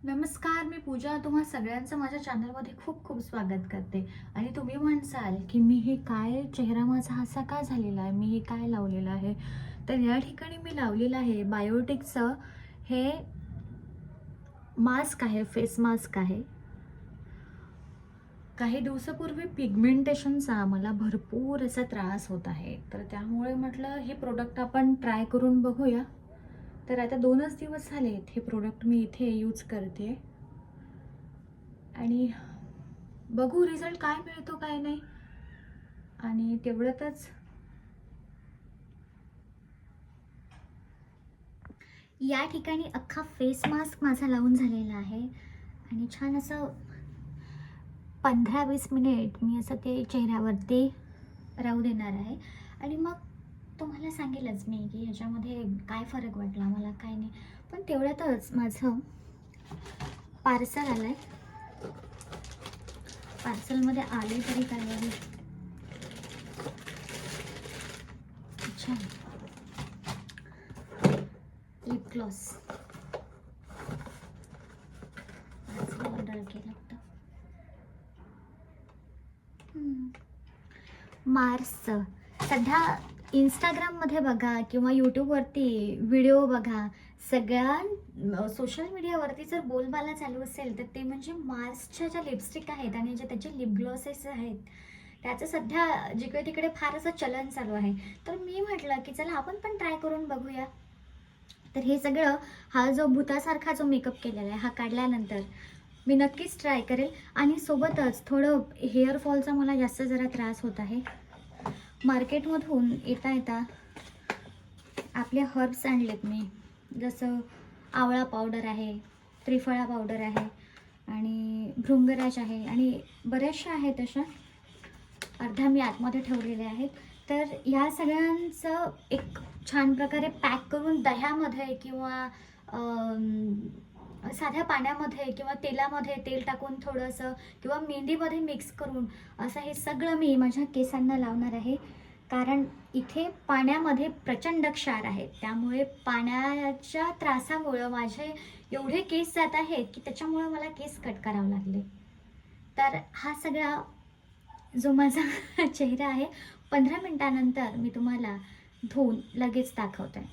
नमस्कार, मी पूजा. तुम्हा सगळ्यांचं माझ्या चॅनलमध्ये खूप खूप स्वागत करते. आणि तुम्ही म्हणसाल की मी हे काय, चेहरा माझा असा का झालेला आहे, मी हे काय लावलेलं आहे. तर या ठिकाणी मी लावलेलं आहे बायोटिकचं हे मास्क आहे, फेस मास्क आहे. काही दिवसापूर्वी पिगमेंटेशनचा मला भरपूर असा त्रास होत आहे, तर त्यामुळे म्हटलं हे प्रोडक्ट आपण ट्राय करून बघूया. तर आता 2च दिवस झालेत हे प्रोडक्ट मी इथे यूज करते आणि बघू रिझल्ट काय मिळतो काय नाही. आणि तेवढ्यातच या ठिकाणी अख्खा फेस मास्क माझा लावून झालेला आहे आणि छान असं 15-20 मिनिट मी असं ते चेहऱ्यावरती राहू देणार आहे. आणि मग तुम्हाला सांगेलच मी की ह्याच्यामध्ये काय फरक वाटला मला, काय नाही. पण तेवढ्यातच माझं पार्सल आलं आहे. पार्सलमध्ये आले तरी काय आहे. अच्छा, लिप ग्लॉस ऑर्डर केलं होतं मार्सचं. सध्या इंस्टाग्राममध्ये बघा किंवा यूट्यूबवरती व्हिडिओ बघा, सगळ्या सोशल मीडियावरती जर बोलबाला चालू असेल तर ते म्हणजे मार्सच्या ज्या लिपस्टिक आहेत आणि जे त्याचे लिप ग्लॉसेस आहेत त्याचं सध्या जिकडे तिकडे फार असं चलन चालू आहे. तर मी म्हटलं की चला आपण पण ट्राय करून बघूया. तर हे सगळं, हा जो भूतासारखा जो मेकअप केलेला आहे हा काढल्यानंतर मी नक्कीच ट्राय करेल. आणि सोबतच थोडं हेअरफॉलचा मला जास्त जरा त्रास होत आहे. मार्केटमधून येता येता आपले हर्ब्स आणलेत मी, जसं आवळा पावडर आहे, त्रिफळा पावडर आहे आणि भृंगराज आहे आणि बऱ्याचशा आहेत अशा, अर्ध्या मी आतमध्ये ठेवलेल्या आहेत. तर ह्या सगळ्यांचं एक छान प्रकारे पॅक करून दह्यामध्ये किंवा साध्या पाण्यामध्ये किंवा तेलामध्ये तेल टाकून थोडंसं किंवा मेहंदीमध्ये मिक्स करून असं हे सगळं मी माझ्या केसांना लावणार आहे. कारण इथे पाण्यामध्ये प्रचंड क्षार आहेत, त्यामुळे पाण्याच्या त्रासामुळं माझे एवढे केस जात आहेत की त्याच्यामुळं मला केस कट करावे लागले. तर हा सगळा जो माझा चेहरा आहे 15 मिनिटानंतर मी तुम्हाला धुवून लगेच दाखवते.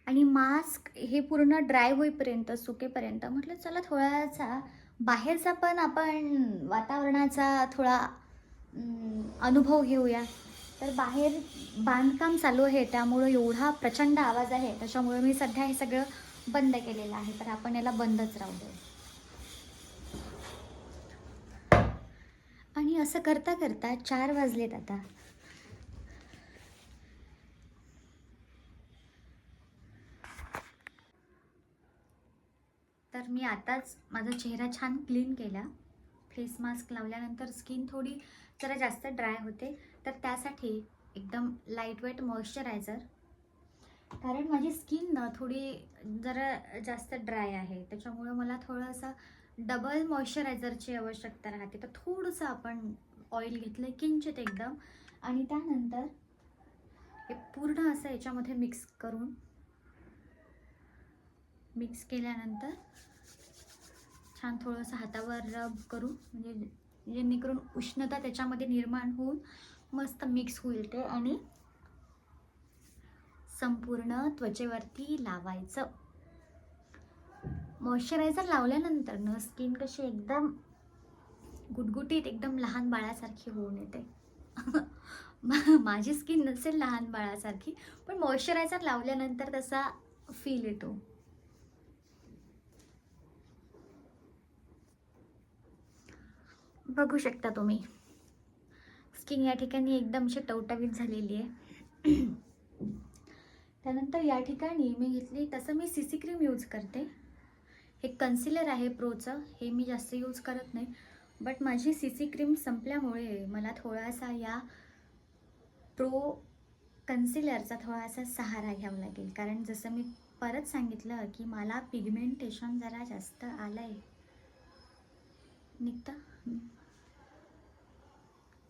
आणि मास्क हे पूर्ण ड्राय होईपर्यंत, सुकेपर्यंत म्हटलं चला थोडासा बाहेरचा पण आपण वातावरणाचा थोडा अनुभव घेऊया. तर बाहेर बांधकाम चालू आहे त्यामुळं एवढा प्रचंड आवाज आहे, त्याच्यामुळे मी सध्या हे सगळं बंद केलेलं आहे. तर आपण याला बंदच राहू दे. आणि असं करता करता 4 वाजलेत आता. तर मी आताच माझा चेहरा छान क्लीन केला. फेस मास्क लावल्यानंतर स्किन थोडी जरा जास्त ड्राय होते, तर त्यासाठी एकदम लाईटवेट मॉइश्चरायझर, कारण माझी स्किन ना थोडी जरा जास्त ड्राय आहे, त्याच्यामुळं मला थोडंसं डबल मॉइश्चरायझरची आवश्यकता राहते. तर थोडंसं आपण ऑइल घेतलं किंचित एकदम, आणि त्यानंतर हे पूर्ण असं याच्यामध्ये मिक्स केल्यानंतर छान थोडंसं हातावर रब करू, म्हणजे जेणेकरून उष्णता त्याच्यामध्ये निर्माण होऊन मस्त मिक्स होईल ते आणि संपूर्ण त्वचेवरती लावायचं. मॉइश्चरायझर लावल्यानंतर न स्किन कशी एकदम गुटगुटीत, एकदम लहान बाळासारखी होऊन येते. माझी स्किन नसेल लहान बाळासारखी, पण मॉइश्चरायझर लावल्यानंतर तसा फील येतो. बघू शकता तुम्ही, स्किन या ठिकाणी एकदम अशी टवटवीत झालेली आहे. त्यानंतर या ठिकाणी मी घेतली, तसं मी सीसी क्रीम यूज करते. हे कन्सिलर आहे प्रोचं, हे मी जास्त यूज करत नाही. बट माझी सीसी क्रीम संपल्यामुळे मला थोडासा या प्रो कन्सिलरचा थोडासा सहारा घ्यावा लागेल. कारण जसं मी परत सांगितलं की मला पिगमेंटेशन जरा जास्त आलं आहे, निघतं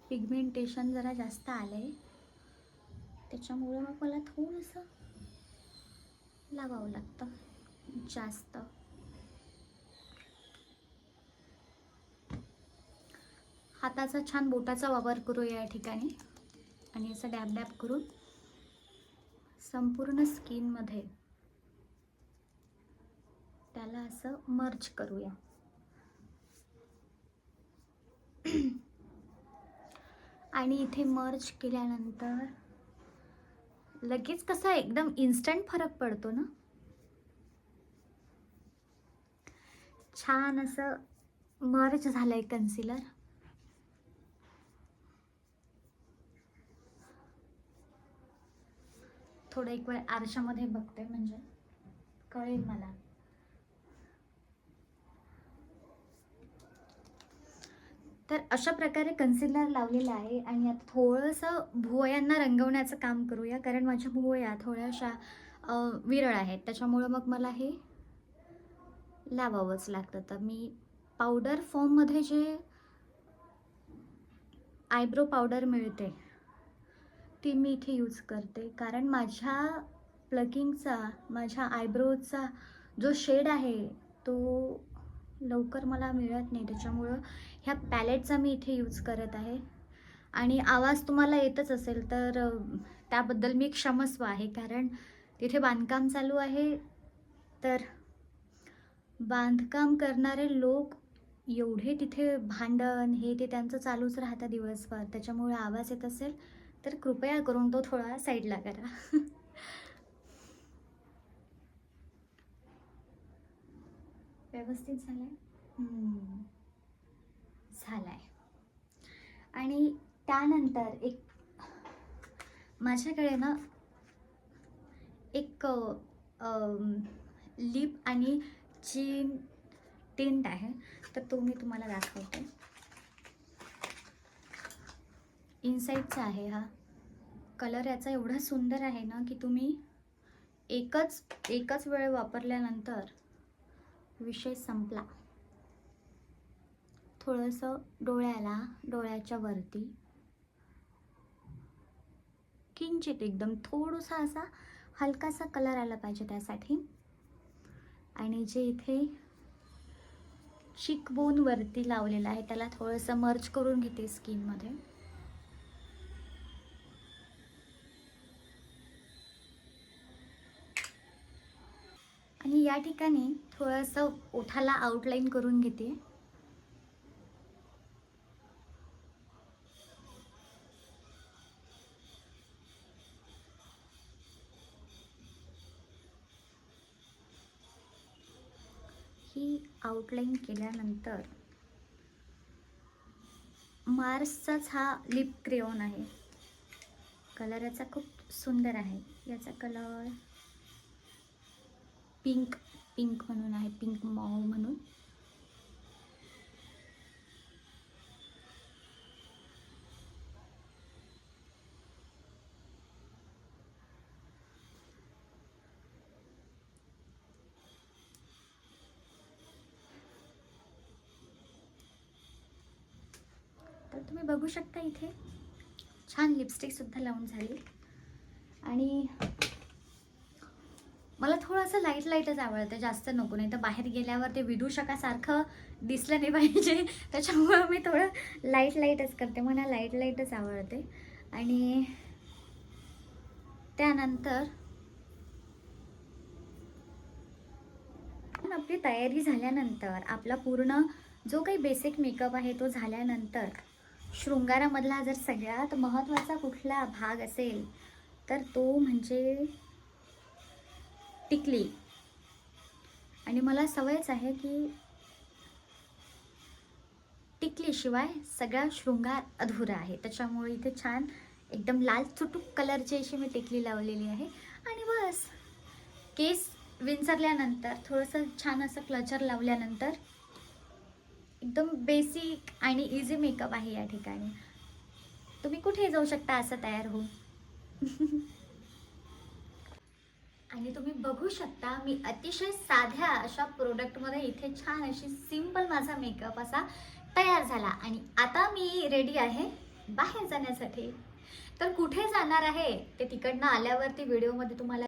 पिगमेंटेशन जरा जास्त आलं आहे, त्याच्यामुळं मग मला थोडंसं लावावं लागतं जास्त. हाताचा छान बोटाचा वापर करूया या ठिकाणी आणि असं डॅब डॅब करून संपूर्ण स्किनमध्ये त्याला असं मर्ज करूया. आणि इथे मर्ज केल्यानंतर लगेच कसा एकदम इन्स्टंट फरक पडतो ना. छान असं मर्ज झालंय कन्सिलर. थोडं एक वेळ आरशामध्ये बघते म्हणजे कळेल मला. तर अशा प्रकारे कन्सिलर लावलेलं आहे आणि आता थोडंसं भुवयांना रंगवण्याचं काम करूया, कारण माझ्या भुवया थोड्याशा विरळ आहेत, त्याच्यामुळं मग मला हे लावावंच लागतं. तर मी पावडर फॉर्ममध्ये जे आयब्रो पावडर मिळते ती मी इथे यूज करते, कारण माझ्या प्लकिंगचा, माझ्या आयब्रोचा जो शेड आहे तो लवकर मला मिळत नाही, त्याच्यामुळं ह्या पॅलेटचा मी इथे यूज करत आहे. आणि आवाज तुम्हाला येतच असेल तर त्याबद्दल मी क्षमस्व आहे, कारण तिथे बांधकाम चालू आहे. तर बांधकाम करणारे लोक एवढे तिथे भांडण हे ते त्यांचं चालूच राहतं दिवसभर, त्याच्यामुळे आवाज येत असेल तर कृपया करून तो थोडा साईडला करा. व्यवस्थित झालाय. झालाय. आणि त्यानंतर एक माझ्याकडे ना एक लिप आणि चीन टिंट आहे, तर तो मी तुम्हाला दाखवते. इनसाईडचा आहे हा. कलर याचा एवढा सुंदर आहे ना की तुम्ही एकच वेळ वापरल्यानंतर विषय संपला. थोडंसं डोळ्याच्या वरती किंचित एकदम थोडासा असा हलकासा कलर आला पाहिजे त्यासाठी. आणि जे इथे चिकबोन वरती लावलेलं आहे त्याला थोडंसं मर्ज करून घेते स्किनमध्ये. आणि या ठिकाणी थोडंसं ओठाला आउटलाईन करून घेते. ही आउटलाईन केल्यानंतर मार्सचाच हा लिप क्रेयॉन आहे. कलर याचा खूप सुंदर आहे. याचा कलर पिंक म्हणून आहे, पिंक मॉव म्हणून. तर तुम्ही बघू शकता इथे छान लिपस्टिक सुद्धा लावून झाली. आणि मला थोडंसं लाईटच आवडतं, जास्त नको, नाही तर बाहेर गेल्यावर ते विदूषकासारखं दिसलं नाही पाहिजे, त्याच्यामुळं मी थोडं लाईटच करते. मला लाईटच आवडते. आणि त्यानंतर आपली तयारी झाल्यानंतर, आपला पूर्ण जो काही बेसिक मेकअप आहे तो झाल्यानंतर, शृंगारामधला जर सगळ्यात महत्त्वाचा कुठला भाग असेल तर तो म्हणजे टिकली. आणि मला सवयच आहे की टिकलीशिवाय सगळा शृंगार अधुरा आहे, त्याच्यामुळे इथे छान एकदम लाल चुटूक कलरची अशी मी टिकली लावलेली आहे. आणि बस केस विंचरल्यानंतर थोडंसं छान असं क्लचर लावल्यानंतर एकदम बेसिक आणि इझी मेकअप आहे या ठिकाणी. तुम्ही कुठे जाऊ शकता असं तयार होऊन. आणि तुम्ही बघू शकता मी अतिशय साध्या अशा प्रोडक्टमध्ये इथे छान अशी सिंपल माझा मेकअप असा तयार झाला. आणि आता मी रेडी आहे बाहेर जाण्यासाठी. तर कुठे जाणार आहे ते तिकडनं आल्यावरती व्हिडिओमध्ये तुम्हाला